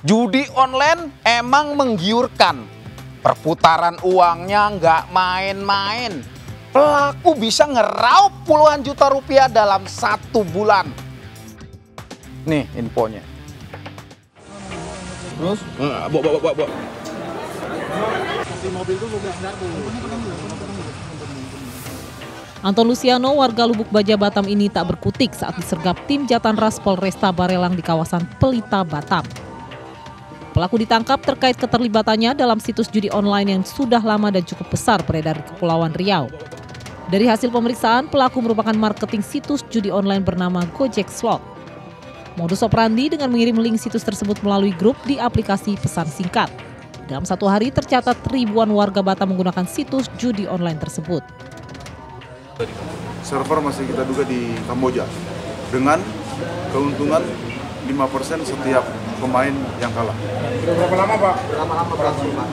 Judi online emang menggiurkan. Perputaran uangnya nggak main-main. Pelaku bisa ngeraup puluhan juta rupiah dalam 1 bulan. Nih infonya. Terus? Bawa. Anton Luciano, warga Lubuk Baja, Batam ini tak berkutik saat disergap tim Jatanras Polresta Barelang di kawasan Pelita, Batam. Pelaku ditangkap terkait keterlibatannya dalam situs judi online yang sudah lama dan cukup besar beredar di Kepulauan Riau. Dari hasil pemeriksaan, pelaku merupakan marketing situs judi online bernama Gojek Slot. Modus operandi dengan mengirim link situs tersebut melalui grup di aplikasi pesan singkat. Dalam 1 hari tercatat ribuan warga Batam menggunakan situs judi online tersebut. Server masih kita duga di Kamboja dengan keuntungan 5% setiap pemain yang kalah. Berapa lama Pak? Lama-lama berlangsung Pak.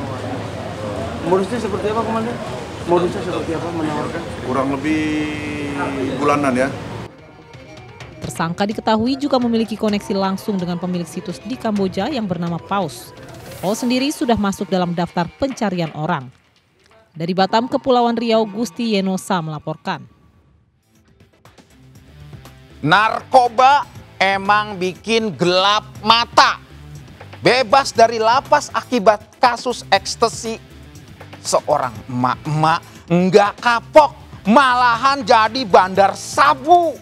Modusnya seperti apa Komandan? Modusnya seperti apa menawarkan? Kurang lebih bulanan ya. Tersangka diketahui juga memiliki koneksi langsung dengan pemilik situs di Kamboja yang bernama Paus. Paus sendiri sudah masuk dalam daftar pencarian orang. Dari Batam, Kepulauan Riau, Gusti Yenosa melaporkan. Narkoba emang bikin gelap mata. Bebas dari lapas akibat kasus ekstasi. Seorang emak-emak nggak kapok, malahan jadi bandar sabu.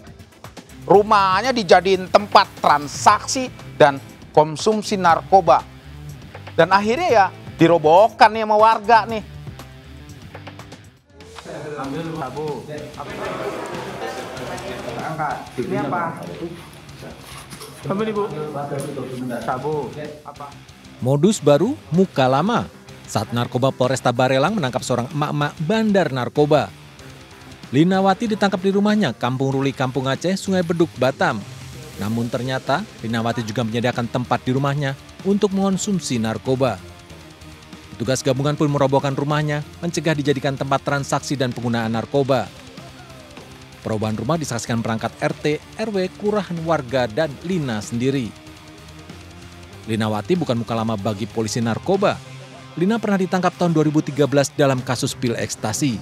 Rumahnya dijadiin tempat transaksi dan konsumsi narkoba. Dan akhirnya ya dirobohkan nih sama warga nih. Ambil sabu. Angkat. Ini apa? Ambil Ibu. Sabu. Apa? Modus baru, muka lama. Saat Narkoba Polresta Barelang menangkap seorang emak-emak bandar narkoba. Linawati ditangkap di rumahnya, Kampung Ruli, Kampung Aceh, Sungai Beduk, Batam. Namun ternyata Linawati juga menyediakan tempat di rumahnya untuk mengonsumsi narkoba. Petugas gabungan pun merobohkan rumahnya, mencegah dijadikan tempat transaksi dan penggunaan narkoba. Perobohan rumah disaksikan perangkat RT, RW, kelurahan, warga, dan Lina sendiri. Linawati bukan muka lama bagi polisi narkoba. Lina pernah ditangkap tahun 2013 dalam kasus pil ekstasi.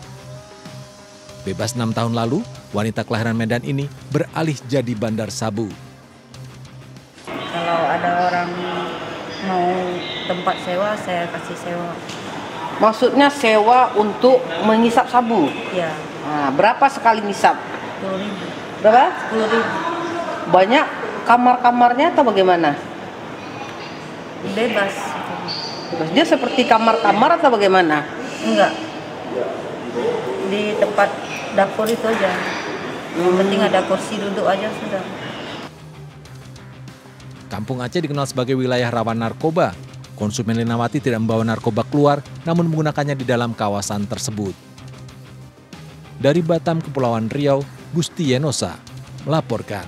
Bebas 6 tahun lalu, wanita kelahiran Medan ini beralih jadi bandar sabu. Kalau ada orang mau tempat sewa, saya kasih sewa. Maksudnya sewa untuk mengisap sabu? Ya. Nah, berapa sekali ngisap? 10.000. Berapa? 10.000. Banyak kamar-kamarnya atau bagaimana? Bebas. Dia seperti kamar-kamar atau bagaimana? Enggak. Di tempat dapur itu aja. Yang penting ada kursi duduk aja sudah. Kampung Aceh dikenal sebagai wilayah rawan narkoba. Konsumen Linawati tidak membawa narkoba keluar, namun menggunakannya di dalam kawasan tersebut. Dari Batam, Kepulauan Riau, Gusti Yenosa melaporkan.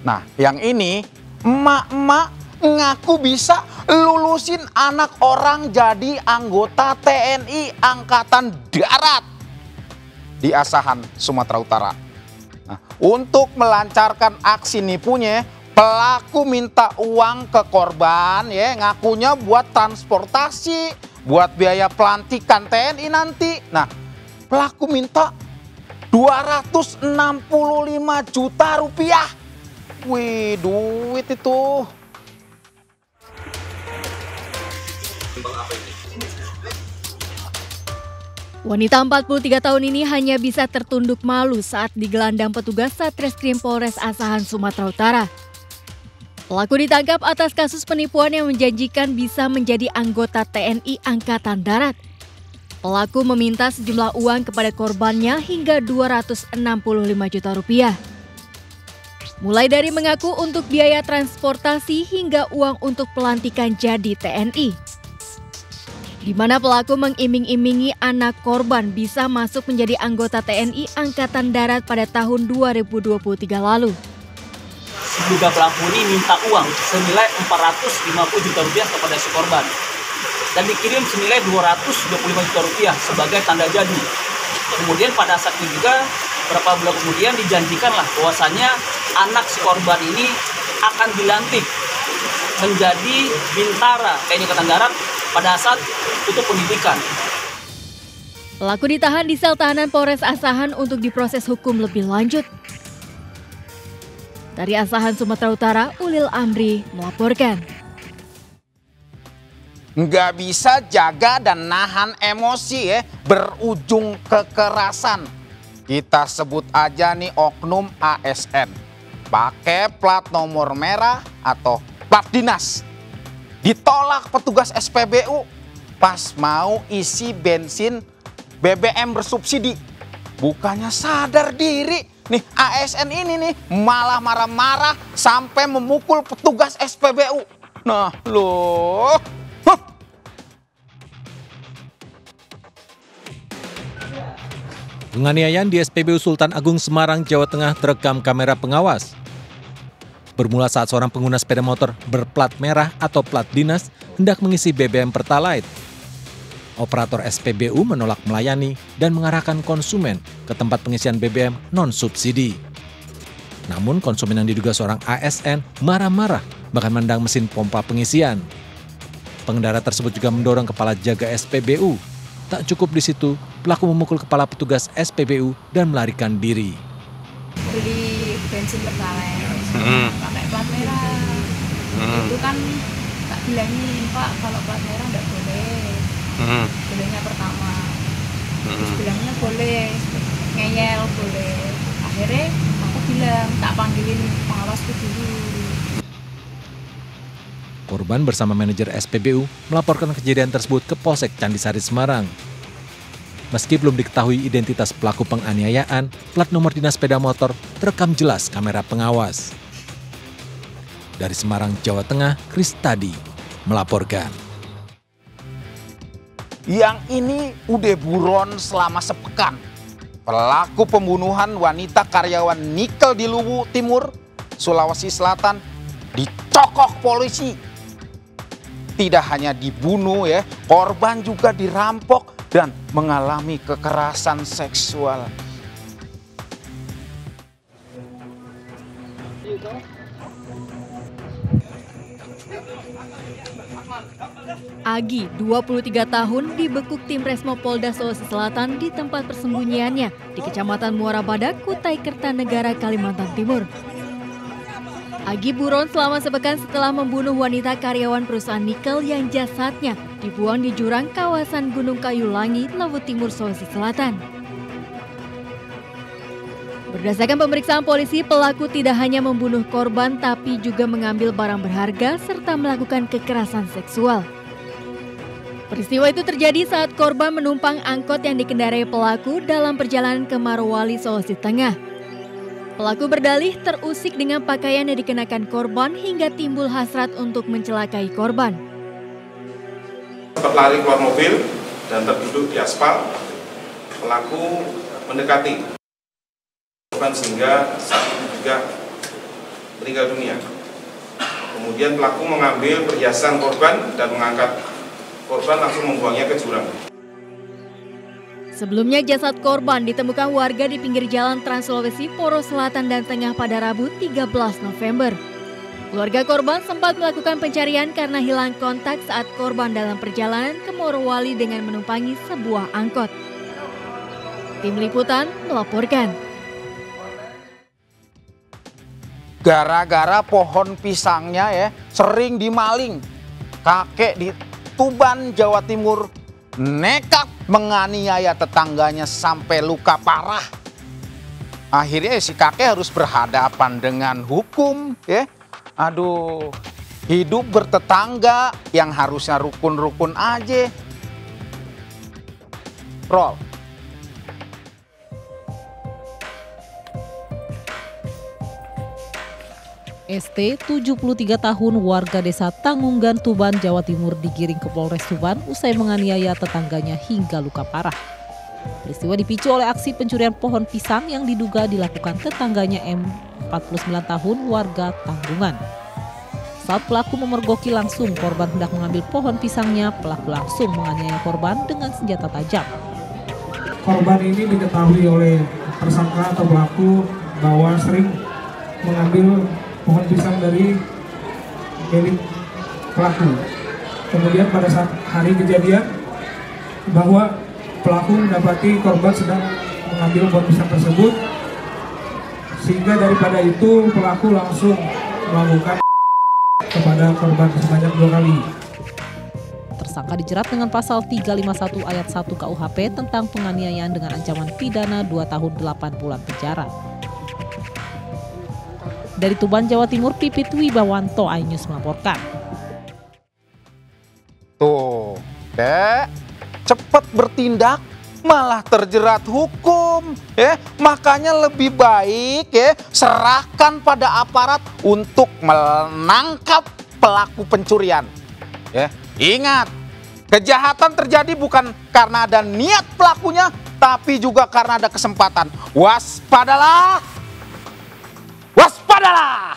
Nah, yang ini emak-emak ngaku bisa lulusin anak orang jadi anggota TNI Angkatan Darat di Asahan, Sumatera Utara. Nah, untuk melancarkan aksi nipunya, pelaku minta uang ke korban, ya, ngakunya buat transportasi, buat biaya pelantikan TNI nanti. Nah, pelaku minta 265 juta rupiah. Wih, duit itu. Wanita 43 tahun ini hanya bisa tertunduk malu saat digelandang petugas Satreskrim Polres Asahan, Sumatera Utara. Pelaku ditangkap atas kasus penipuan yang menjanjikan bisa menjadi anggota TNI Angkatan Darat. Pelaku meminta sejumlah uang kepada korbannya hingga 265 juta rupiah. Mulai dari mengaku untuk biaya transportasi hingga uang untuk pelantikan jadi TNI. Di mana pelaku mengiming-imingi anak korban bisa masuk menjadi anggota TNI Angkatan Darat pada tahun 2023 lalu. Diduga pelaku ini minta uang senilai 450 juta rupiah kepada si korban dan dikirim senilai 225 juta rupiah sebagai tanda jadi. Kemudian pada saat itu juga beberapa bulan kemudian dijanjikanlah bahwasannya anak si korban ini akan dilantik menjadi bintara TNI Angkatan Darat pada saat tutup pendidikan. Pelaku ditahan di sel tahanan Polres Asahan untuk diproses hukum lebih lanjut. Dari Asahan, Sumatera Utara, Ulil Amri melaporkan. Nggak bisa jaga dan nahan emosi ya, berujung kekerasan. Kita sebut aja nih oknum ASN. Pakai plat nomor merah atau plat dinas. Ditolak petugas SPBU pas mau isi bensin BBM bersubsidi. Bukannya sadar diri. Nih ASN ini nih malah marah-marah sampai memukul petugas SPBU. Nah loh. Penganiayaan di SPBU Sultan Agung Semarang, Jawa Tengah terekam kamera pengawas. Bermula saat seorang pengguna sepeda motor berplat merah atau plat dinas hendak mengisi BBM Pertalite. Operator SPBU menolak melayani dan mengarahkan konsumen ke tempat pengisian BBM non-subsidi. Namun konsumen yang diduga seorang ASN marah-marah bahkan menendang mesin pompa pengisian. Pengendara tersebut juga mendorong kepala jaga SPBU. Tak cukup di situ, pelaku memukul kepala petugas SPBU dan melarikan diri. Beli bensin Pertalite, pakai plat merah. Itu kan tak bilangin, Pak, kalau plat merah nggak boleh. Bolehnya pertama. Terus bilangnya boleh, ngeyel boleh. Akhirnya aku bilang, tak panggilin pengawasku dulu. Korban bersama manajer SPBU melaporkan kejadian tersebut ke Polsek Candisari, Semarang. Meski belum diketahui identitas pelaku penganiayaan, plat nomor dinas sepeda motor terekam jelas kamera pengawas. Dari Semarang, Jawa Tengah, Kristadi melaporkan. Yang ini udah buron selama sepekan. Pelaku pembunuhan wanita karyawan nikel di Luwu Timur, Sulawesi Selatan, dicokok polisi. Tidak hanya dibunuh ya, korban juga dirampok dan mengalami kekerasan seksual. Agi, 23 tahun, dibekuk tim Resmo Polda Sulawesi Selatan di tempat persembunyiannya di Kecamatan Muara Badak, Kutai Kertanegara, Kalimantan Timur. Agi buron selama sepekan setelah membunuh wanita karyawan perusahaan nikel yang jasadnya dibuang di jurang kawasan Gunung Kayu Langi, Luwu Timur, Sulawesi Selatan. Berdasarkan pemeriksaan polisi, pelaku tidak hanya membunuh korban tapi juga mengambil barang berharga serta melakukan kekerasan seksual. Peristiwa itu terjadi saat korban menumpang angkot yang dikendarai pelaku dalam perjalanan ke Morowali, Sulawesi Tengah. Pelaku berdalih terusik dengan pakaian yang dikenakan korban hingga timbul hasrat untuk mencelakai korban. Sempat lari keluar mobil dan terduduk di aspal. Pelaku mendekati korban sehingga saat itu juga meninggal dunia. Kemudian pelaku mengambil perhiasan korban dan mengangkat korban langsung membuangnya ke jurang. Sebelumnya jasad korban ditemukan warga di pinggir jalan Trans Sulawesi, Poros Selatan dan Tengah pada Rabu 13 November. Keluarga korban sempat melakukan pencarian karena hilang kontak saat korban dalam perjalanan ke Morowali dengan menumpangi sebuah angkot. Tim Liputan melaporkan. Gara-gara pohon pisangnya ya sering dimaling. Kakek di Tuban, Jawa Timur nekat menganiaya tetangganya sampai luka parah. Akhirnya si kakek harus berhadapan dengan hukum ya. Aduh, hidup bertetangga yang harusnya rukun-rukun aja. Roll. ST, 73 tahun, warga desa Tangunggan, Tuban, Jawa Timur digiring ke Polres Tuban usai menganiaya tetangganya hingga luka parah. Peristiwa dipicu oleh aksi pencurian pohon pisang yang diduga dilakukan tetangganya M, 49 tahun, warga Tanggungan. Saat pelaku memergoki langsung korban hendak mengambil pohon pisangnya, pelaku langsung menganiaya korban dengan senjata tajam. Korban ini diketahui oleh tersangka atau pelaku bahwa sering mengambil pohon pisang dari milik pelaku. Kemudian pada saat hari kejadian bahwa pelaku mendapati korban sedang mengambil pohon pisang tersebut, sehingga daripada itu pelaku langsung melakukan kepada korban sebanyak 2 kali. Tersangka dijerat dengan pasal 351 ayat 1 KUHP tentang penganiayaan dengan ancaman pidana 2 tahun 8 bulan penjara. Dari Tuban, Jawa Timur, Pipit Wibawanto, iNews melaporkan. Tuh, Dek, cepat bertindak malah terjerat hukum, ya. Makanya lebih baik ya serahkan pada aparat untuk menangkap pelaku pencurian. Ya, ingat, kejahatan terjadi bukan karena ada niat pelakunya, tapi juga karena ada kesempatan. Waspadalah! Waspadalah!